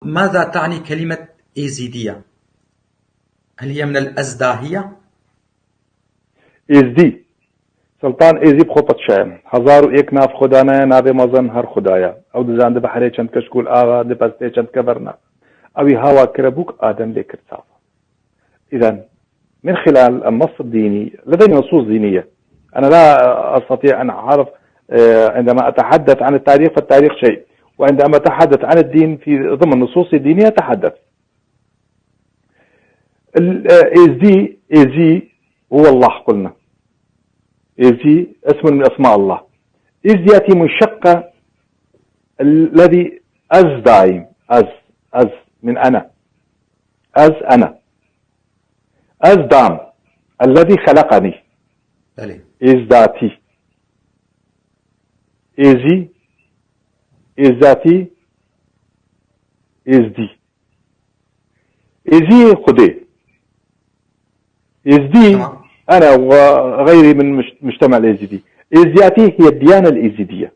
ماذا تعني كلمة إيزيدية؟ هل هي من الأزداهية؟ ایزدی سلطان ایزی بخۆپەت شایە 1001 ناف خودانایە نابێ مەزن هەر خودایە ئەو دەزانە بەحرێ چەند کەشکول ئاوا دەپەستێ چەند کەڤەرنا ئەوی هاوا کرەبووک ئادەم لێ کرد چاوە. إذن من خلال النص الديني لدي نصوص دينية. أنا لا أستطيع أن أعرف عندما أتحدث عن التاريخ فالتاريخ شيء، وعندما أتحدث عن الدين في ضمن النصوص الدينية أتحدث. إيزي هو الله قلنا، إيزي اسم من أسماء الله. إز يأتي من شقة الذي أز دايم أز من أنا، أز أنا، أز دام الذي خلقني، إز ذاتي، إزي، إز ذاتي، إز دي، إزي خدي، إز دي أنا وغيري من مجتمع الإيزيدي. إيزياتي هي الديانة الإيزيدية.